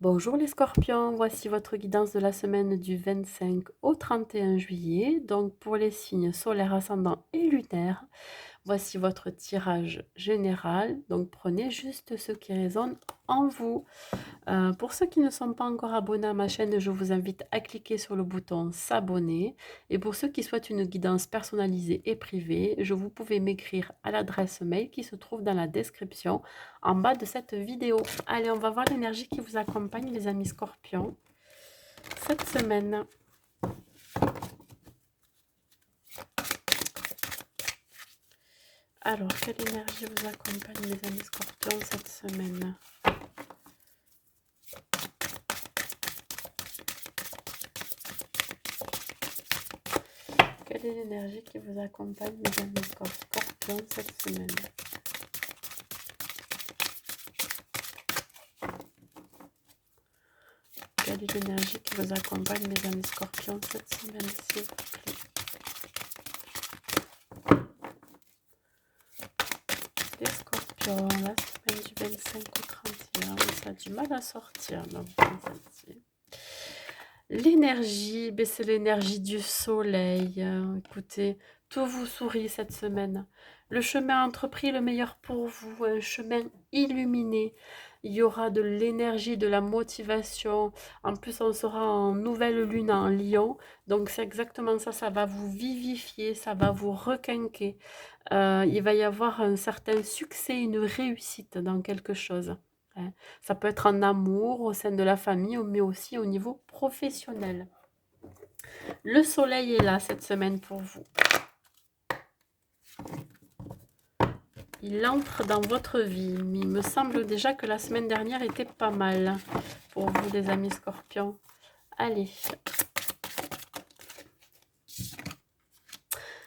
Bonjour les scorpions, voici votre guidance de la semaine du 25 au 31 juillet. Donc pour les signes solaires, ascendants et lunaires, voici votre tirage général. Donc prenez juste ce qui résonne en vous. Pour ceux qui ne sont pas encore abonnés à ma chaîne, je vous invite à cliquer sur le bouton s'abonner. Et pour ceux qui souhaitent une guidance personnalisée et privée, vous pouvez m'écrire à l'adresse mail qui se trouve dans la description en bas de cette vidéo. Allez, on va voir l'énergie qui vous accompagne, les amis scorpions, cette semaine. Alors, quelle énergie vous accompagne, les amis scorpions, cette semaine? Quelle est l'énergie qui vous accompagne, les amis scorpions, cette semaine? Quelle est l'énergie qui vous accompagne, mes amis scorpions, cette semaine, s'il vous plaît? Les scorpions, la semaine du 25 au 31, ça a du mal à sortir. Donc, l'énergie, c'est l'énergie du soleil. Écoutez, tout vous sourit cette semaine. Le chemin entrepris, le meilleur pour vous, un chemin illuminé. Il y aura de l'énergie, de la motivation. En plus, on sera en nouvelle lune en Lion. Donc, c'est exactement ça. Ça va vous vivifier, ça va vous requinquer. Il va y avoir un certain succès, une réussite dans quelque chose. Hein. Ça peut être en amour, au sein de la famille, mais aussi au niveau professionnel. Le soleil est là cette semaine pour vous. Il entre dans votre vie. Il me semble déjà que la semaine dernière était pas mal pour vous, les amis scorpions. Allez.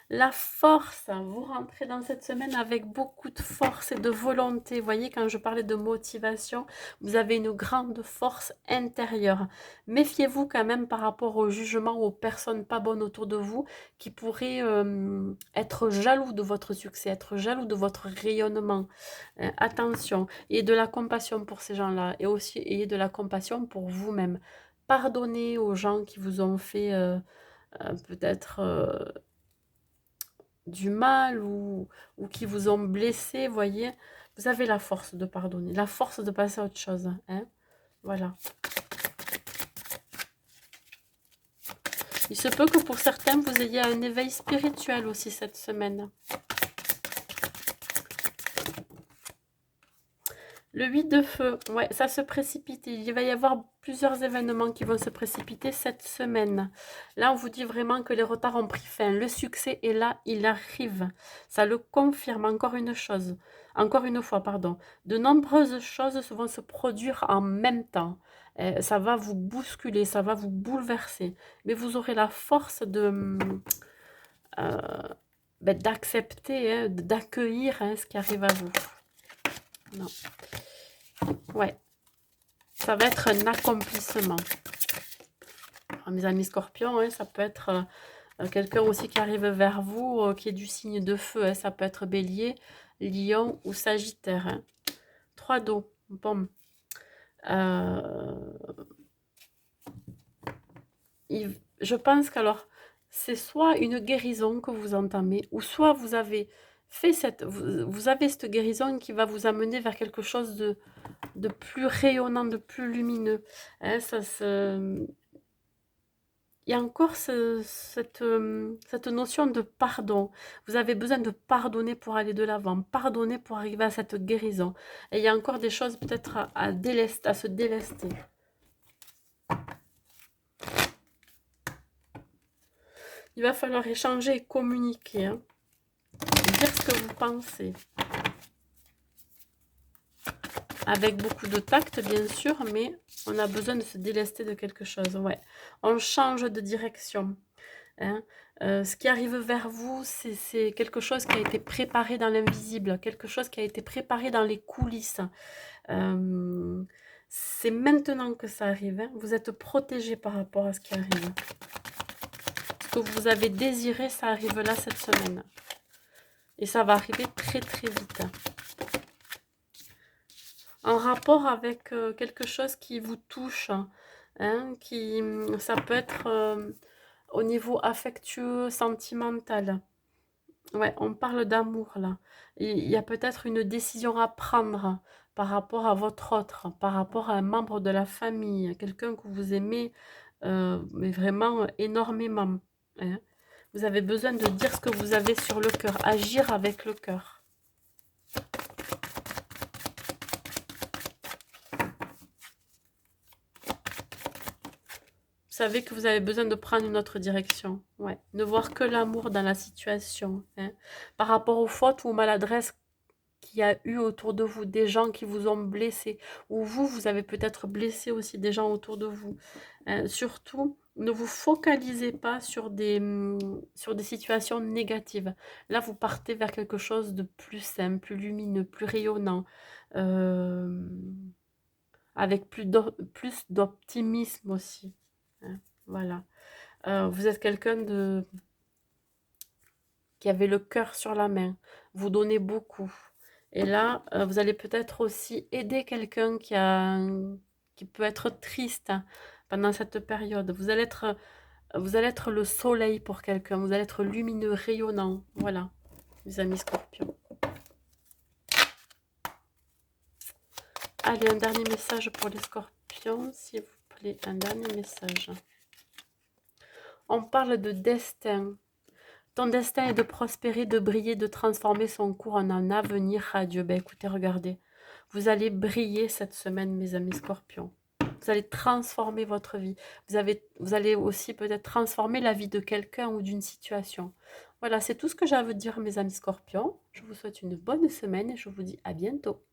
La force, vous rentrez dans cette semaine avec beaucoup de force et de volonté. Vous voyez, quand je parlais de motivation, vous avez une grande force intérieure. Méfiez-vous quand même par rapport au jugement aux personnes pas bonnes autour de vous qui pourraient être jaloux de votre succès, être jaloux de votre rayonnement. Attention, ayez de la compassion pour ces gens-là et aussi ayez de la compassion pour vous-même. Pardonnez aux gens qui vous ont fait peut-être du mal ou qui vous ont blessé, voyez, vous avez la force de pardonner, la force de passer à autre chose. Hein, voilà. Il se peut que pour certains, vous ayez un éveil spirituel aussi cette semaine. Le 8 de feu, ouais, ça se précipite. Il va y avoir plusieurs événements qui vont se précipiter cette semaine. Là, on vous dit vraiment que les retards ont pris fin. Le succès est là, il arrive. Ça le confirme encore une chose. Encore une fois, pardon. De nombreuses choses vont se produire en même temps. Ça va vous bousculer, ça va vous bouleverser. Mais vous aurez la force de d'accepter, hein, d'accueillir hein, ce qui arrive à vous. Non. Ouais. Ça va être un accomplissement. Alors, mes amis scorpions, hein, ça peut être quelqu'un aussi qui arrive vers vous, qui est du signe de feu. Hein, ça peut être bélier, lion ou sagittaire. Hein. 3 dos. Bon. Je pense qu'alors, c'est soit une guérison que vous entamez, ou soit vous avez fait vous avez cette guérison qui va vous amener vers quelque chose de plus rayonnant, de plus lumineux. Hein, il y a encore cette notion de pardon. Vous avez besoin de pardonner pour aller de l'avant, pardonner pour arriver à cette guérison. Et il y a encore des choses peut-être à se délester. Il va falloir échanger et communiquer. Hein. Dire ce que vous pensez. Avec beaucoup de tact, bien sûr, mais on a besoin de se délester de quelque chose. Ouais. On change de direction. Hein. Ce qui arrive vers vous, c'est quelque chose qui a été préparé dans l'invisible, quelque chose qui a été préparé dans les coulisses. C'est maintenant que ça arrive. Hein. Vous êtes protégé par rapport à ce qui arrive. Ce que vous avez désiré, ça arrive là cette semaine. Et ça va arriver très très vite. en rapport avec quelque chose qui vous touche, hein, ça peut être au niveau affectueux, sentimental. Ouais, on parle d'amour là. Il y a peut-être une décision à prendre par rapport à votre autre, par rapport à un membre de la famille, quelqu'un que vous aimez, mais vraiment énormément, hein. Vous avez besoin de dire ce que vous avez sur le cœur, agir avec le cœur. Vous savez que vous avez besoin de prendre une autre direction. Ouais. Ne voir que l'amour dans la situation, hein. Par rapport aux fautes ou aux maladresses qu'il y a eu autour de vous, des gens qui vous ont blessé, ou vous, vous avez peut-être blessé aussi des gens autour de vous. Surtout, ne vous focalisez pas sur des situations négatives. Là, vous partez vers quelque chose de plus simple, plus lumineux, plus rayonnant, euh, avec plus d'optimisme aussi, hein. Voilà. Vous êtes quelqu'un qui avait le cœur sur la main. Vous donnez beaucoup. Et là, vous allez peut-être aussi aider quelqu'un qui peut être triste, hein, pendant cette période. Vous allez être le soleil pour quelqu'un. Vous allez être lumineux, rayonnant. Voilà, mes amis scorpions. Allez, un dernier message pour les scorpions, s'il vous plaît. Un dernier message. On parle de destin. Ton destin est de prospérer, de briller, de transformer son cours en un avenir radieux. Ben écoutez, regardez. Vous allez briller cette semaine, mes amis scorpions. Vous allez transformer votre vie. Vous allez aussi peut-être transformer la vie de quelqu'un ou d'une situation. Voilà, c'est tout ce que j'ai à vous dire, mes amis scorpions. Je vous souhaite une bonne semaine et je vous dis à bientôt.